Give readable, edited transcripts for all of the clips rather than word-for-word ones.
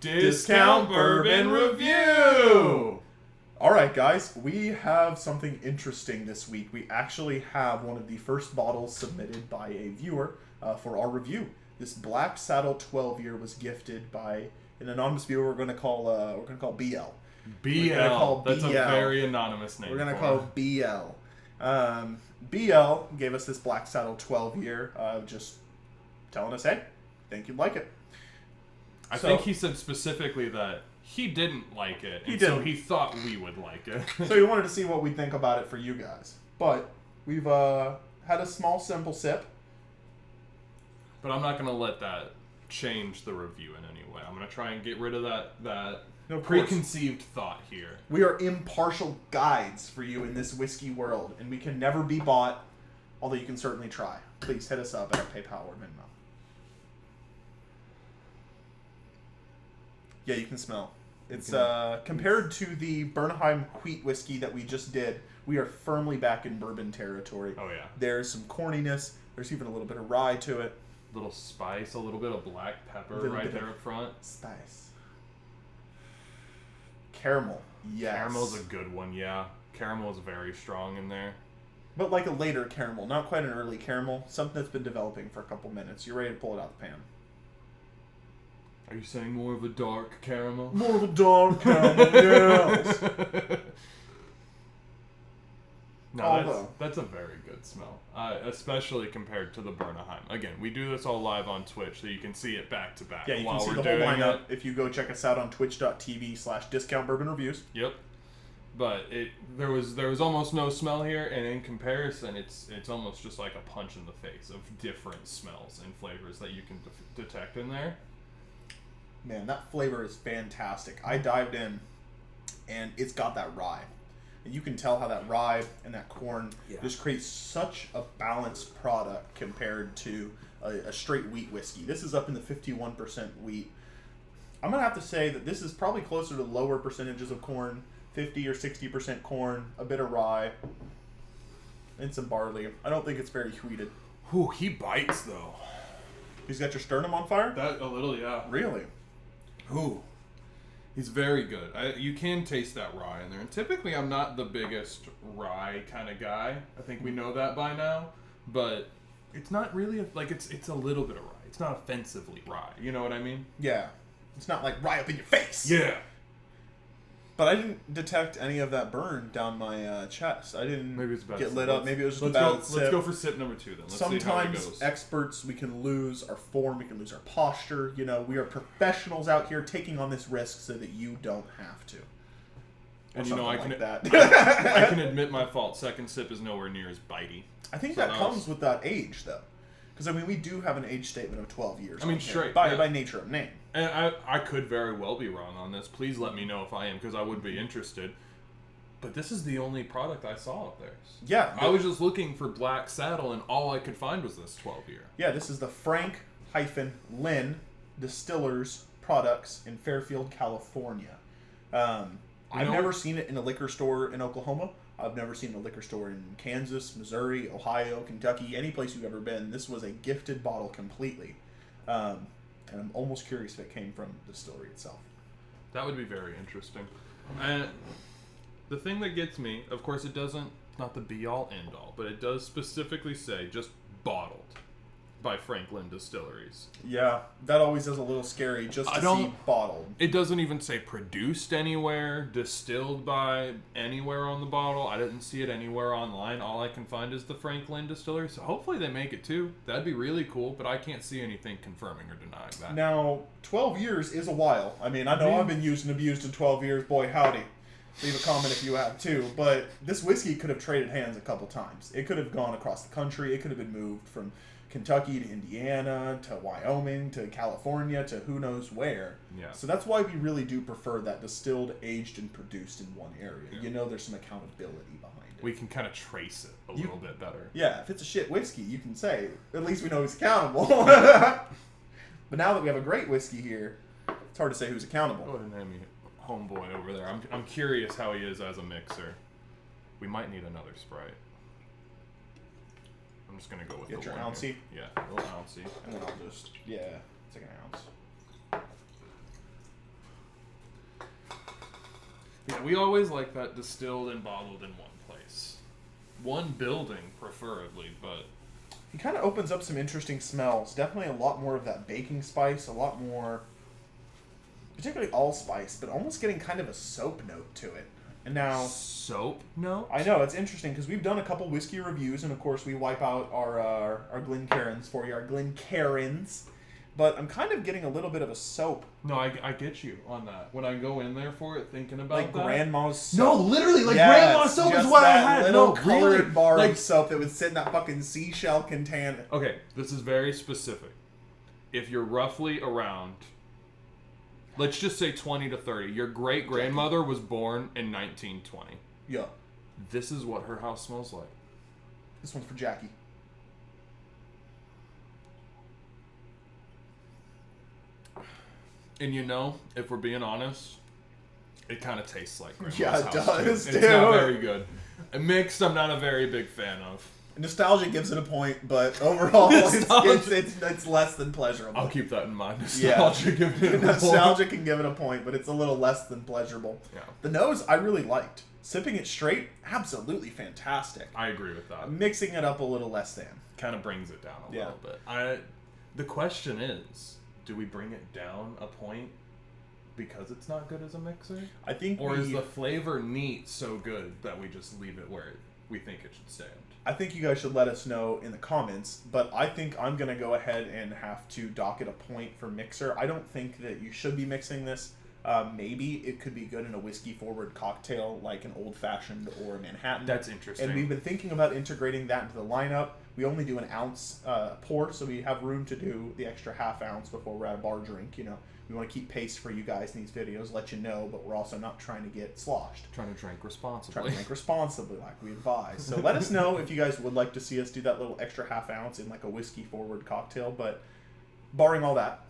Discount Bourbon Review! Alright guys, we have something interesting this week. We actually have one of the first bottles submitted by a viewer for our review. This Black Saddle 12-year was gifted by an anonymous viewer we're going to call BL. That's a very anonymous name. We're going to call BL. BL gave us this Black Saddle 12-year, just telling us, hey, think you'd like it. I think he said specifically that he didn't like it, so he thought we would like it. So he wanted to see what we think about it for you guys. But we've had a small, simple sip. But I'm not going to let that change the review in any way. I'm going to try and get rid of that preconceived thought here. We are impartial guides for you in this whiskey world, and we can never be bought, although you can certainly try. Please hit us up at our PayPal or Venmo. Yeah, you can smell. It's compared to the Bernheim wheat whiskey that we just did, we are firmly back in bourbon territory. Oh yeah. There's some corniness. There's even a little bit of rye to it. A little spice, a little bit of black pepper right there up front. Spice. Caramel. Yes. Caramel's a good one, yeah. Caramel is very strong in there. But like a later caramel, not quite an early caramel. Something that's been developing for a couple minutes. You're ready to pull it out the pan. Are you saying more of a dark caramel? More of a dark caramel, yes. No, that's a very good smell, especially compared to the Bernheim. Again, we do this all live on Twitch, so you can see it back to back. Yeah, you can see the whole lineup if you go check us out on twitch.tv/discountbourbonreviews. Yep. But there was almost no smell here, and in comparison, it's almost just like a punch in the face of different smells and flavors that you can detect in there. Man, that flavor is fantastic. I dived in, and it's got that rye. And you can tell how that rye and that corn just creates such a balanced product compared to a straight wheat whiskey. This is up in the 51% wheat. I'm going to have to say that this is probably closer to lower percentages of corn, 50 or 60% corn, a bit of rye, and some barley. I don't think it's very wheated. Ooh, he bites, though. He's got your sternum on fire? That a little, yeah. Really? Ooh. He's very good. You can taste that rye in there. And typically, I'm not the biggest rye kind of guy. I think we know that by now. But it's not really, it's a little bit of rye. It's not offensively rye. You know what I mean? Yeah. It's not like rye up in your face. Yeah. But I didn't detect any of that burn down my chest. I didn't get lit up. Maybe it was just a bad sip. Let's go for sip number 2 then. Let's see how it goes. Experts, we can lose our form, we can lose our posture. You know, we are professionals out here taking on this risk so that you don't have to. And you know, I can admit my fault. Second sip is nowhere near as bitey. I think that comes with that age, though. Because, I mean, we do have an age statement of 12 years. I mean, straight. By nature of name. And I could very well be wrong on this. Please let me know if I am, because I would be interested. But this is the only product I saw of theirs. Yeah. I was just looking for Black Saddle, and all I could find was this 12-year. Yeah, this is the Frank-Lynn Distillers products in Fairfield, California. I've never seen it in a liquor store in Oklahoma. I've never seen a liquor store in Kansas, Missouri, Ohio, Kentucky, any place you've ever been. This was a gifted bottle completely. And I'm almost curious if it came from the distillery itself. That would be very interesting. And the thing that gets me, of course, it's not the be-all, end-all, but it does specifically say just bottled by Franklin Distilleries. Yeah, that always is a little scary just to see bottled. It doesn't even say produced anywhere, distilled by anywhere on the bottle. I didn't see it anywhere online. All I can find is the Franklin Distillery. So hopefully they make it too. That'd be really cool, but I can't see anything confirming or denying that. Now, 12 years is a while. I mean, I know I've been used and abused in 12 years. Boy, howdy. Leave a comment if you have too. But this whiskey could have traded hands a couple times. It could have gone across the country. It could have been moved from Kentucky to Indiana to Wyoming to California to who knows where. Yeah. So that's why we really do prefer that distilled, aged, and produced in one area. Yeah. You know there's some accountability behind it. We can kind of trace it a little bit better. Yeah, if it's a shit whiskey, you can say, at least we know who's accountable. But now that we have a great whiskey here, it's hard to say who's accountable. Go ahead and hand me homeboy over there. I'm curious how he is as a mixer. We might need another Sprite. I'm just going to go with Get the your one ouncy? Here. Yeah, a little ouncy. And then I'll just, it's like an ounce. Yeah, we always like that distilled and bottled in one place. One building, preferably, but... He kind of opens up some interesting smells. Definitely a lot more of that baking spice, a lot more... particularly allspice, but almost getting kind of a soap note to it. And now... Soap note? I know, it's interesting, because we've done a couple whiskey reviews, and of course we wipe out our Glencairns for you, our Glencairns. But I'm kind of getting a little bit of a soap. No, I get you on that. When I go in there for it, thinking about like that. grandma's soap. No, literally, like grandma's soap is what I had. Little No, colored really. bar Like, of soap that would sit in that fucking seashell container. okay, this is very specific. If you're roughly around, let's just say 20 to 30, your great-grandmother was born in 1920. Yeah. This is what her house smells like. This one's for Jackie. And you know, if we're being honest, it kind of tastes like grandma's Yeah, it house does, too. dude. It's not very good. Mixed, I'm not a very big fan of. Nostalgia gives it a point, but overall, it's less than pleasurable. I'll keep that in mind. Nostalgia, give it a Nostalgia can give it a point, but it's a little less than pleasurable. Yeah. The nose, I really liked. Sipping it straight, absolutely fantastic. I agree with that. Mixing it up a little less than. Kind of brings it down a little bit. The question is, do we bring it down a point because it's not good as a mixer? I think Or is the flavor neat so good that we just leave it where we think it should stand? I think you guys should let us know in the comments, but I think I'm going to go ahead and have to dock it a point for mixer. I don't think that you should be mixing this. Maybe it could be good in a whiskey-forward cocktail like an old-fashioned or a Manhattan. That's interesting. And we've been thinking about integrating that into the lineup. We only do an ounce pour, so we have room to do the extra half ounce before we're at a bar drink. You know, we want to keep pace for you guys in these videos, let you know, but we're also not trying to get sloshed. Trying to drink responsibly. Trying to drink responsibly, like we advise. So let us know if you guys would like to see us do that little extra half ounce in like a whiskey-forward cocktail. But barring all that,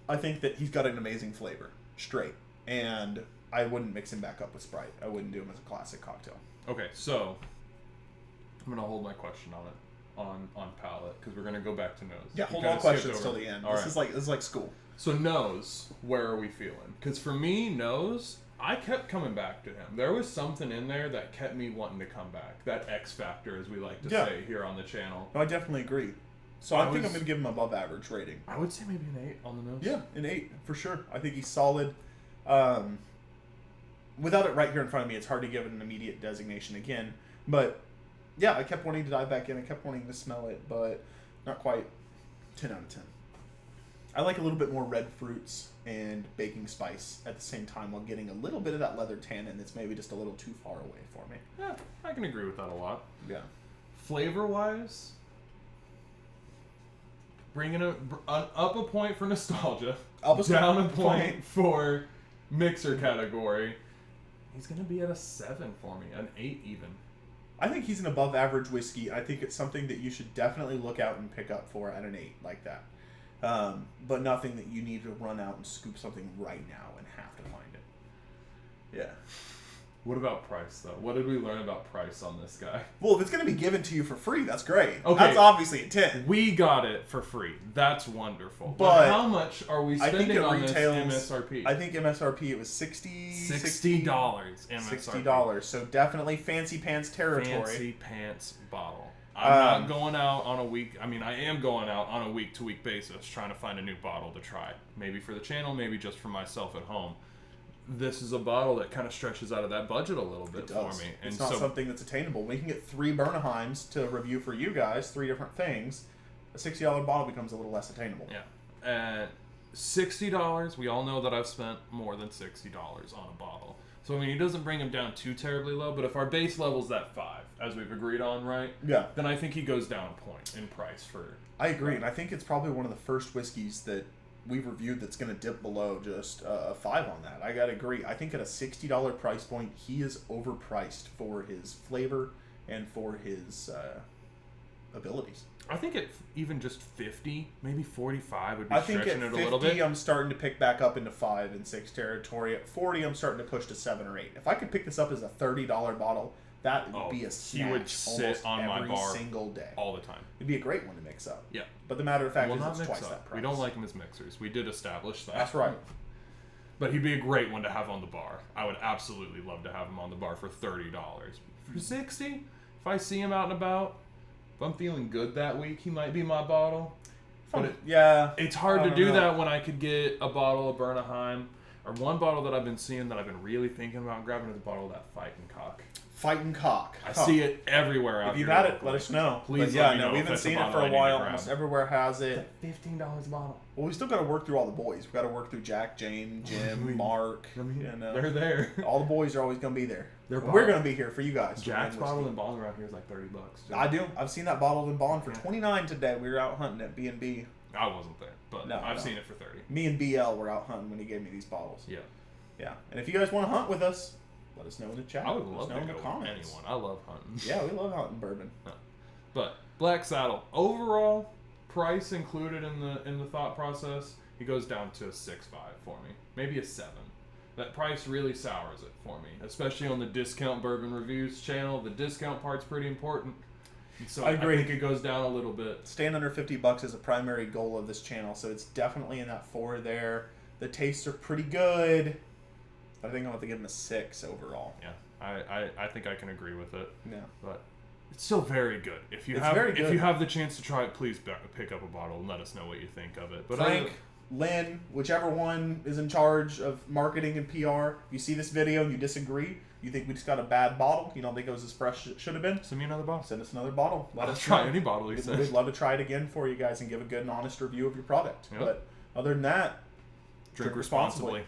I think that he's got an amazing flavor, straight. And I wouldn't mix him back up with Sprite. I wouldn't do him as a classic cocktail. Okay, so I'm gonna hold my question on it on palate because we're gonna go back to nose. Yeah, hold all questions till the end. This is like school. So nose, where are we feeling? Because for me, nose, I kept coming back to him. There was something in there that kept me wanting to come back. That X factor, as we like to say here on the channel. No, I definitely agree. So I think I'm gonna give him above average rating. I would say maybe an 8 on the nose. Yeah, an 8 for sure. I think he's solid. Without it right here in front of me, it's hard to give it an immediate designation again. But yeah, I kept wanting to dive back in. I kept wanting to smell it, but not quite 10 out of 10. I like a little bit more red fruits and baking spice at the same time while getting a little bit of that leather tannin that's maybe just a little too far away for me. Yeah, I can agree with that a lot. Yeah. Flavor-wise, bringing up a point for nostalgia, down a point for mixer category. He's going to be at a 7 for me, an 8 even. I think he's an above average whiskey. I think it's something that you should definitely look out and pick up for at an 8 like that. But nothing that you need to run out and scoop something right now and have to find it. Yeah. What about price, though? What did we learn about price on this guy? Well, if it's going to be given to you for free, that's great. Okay. That's obviously a 10. We got it for free. That's wonderful. But how much are we spending on this MSRP? I think MSRP, it was $60 MSRP. $60. So definitely fancy pants territory. Fancy pants bottle. I'm not going out on a week. I mean, I am going out on a week-to-week basis trying to find a new bottle to try. Maybe for the channel, maybe just for myself at home. This is a bottle that kind of stretches out of that budget a little bit for me. And it's not something that's attainable. We can get 3 Bernaheims to review for you guys, 3 different things. A $60 bottle becomes a little less attainable. Yeah. $60, we all know that I've spent more than $60 on a bottle. So, I mean, he doesn't bring him down too terribly low, but if our base level's at 5, as we've agreed on, right? Yeah. Then I think he goes down a point in price for... I agree, and I think it's probably one of the first whiskeys that we've reviewed that's going to dip below just a 5 on that. I got to agree. I think at a $60 price point, he is overpriced for his flavor and for his abilities. I think at even just 50, maybe 45 would be stretching it a little bit. I think at 50, I'm starting to pick back up into 5 and 6 territory. At 40, I'm starting to push to 7 or 8. If I could pick this up as a $30 bottle, that would be a snatch. He would sit on my bar every single day. All the time. It'd be a great one to mix up. Yeah. But the matter of fact is it's twice that price. We don't like him as mixers. We did establish that. That's right. But he'd be a great one to have on the bar. I would absolutely love to have him on the bar for $30. For $60, if I see him out and about, if I'm feeling good that week, he might be my bottle. But it's hard to do that when I could get a bottle of Bernheim. Or one bottle that I've been seeing that I've been really thinking about grabbing is a bottle of that Fightin' Cock. Fightin' Cock. I see it everywhere out If you've here. had it, let us know. Please let me know. We haven't seen it for a while. Almost everywhere has it. It's like $15 a bottle. Well, we still got to work through all the boys. We got to work through Jack, Jane, Jim, Mark. They're there. All the boys are always going to be there. We're going to be here for you guys. Jack's bottle and bond around here is like $30. I do. I've seen that bottle and bond for $29 today. We were out hunting at B&B. I wasn't there, but I've seen it for $30. Me and BL were out hunting when he gave me these bottles. Yeah. Yeah. And if you guys want to hunt with us, let us know in the chat. I would love to go in the comments. with anyone. I love hunting. Yeah, we love hunting bourbon. But Black Saddle, overall price included in the thought process, it goes down to a 6.5 for me, maybe a 7. That price really sours it for me, especially on the Discount Bourbon Reviews channel. The discount part's pretty important. So I agree. I think it goes down a little bit. Staying under $50 is a primary goal of this channel, so it's definitely in that 4 there. The tastes are pretty good. I think I'm going to have to give them a 6 overall. Yeah, I think I can agree with it. Yeah. But it's still very good. If you have the chance to try it, please pick up a bottle and let us know what you think of it. But Frank, Lynn, whichever one is in charge of marketing and PR, if you see this video and you disagree, you think we just got a bad bottle, you don't think it was as fresh as it should have been, send me another bottle. Send us another bottle. Let us try any bottle you said. We'd love to try it again for you guys and give a good and honest review of your product. Yep. But other than that, drink responsibly.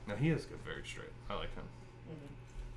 Now he is good, very straight. I like him.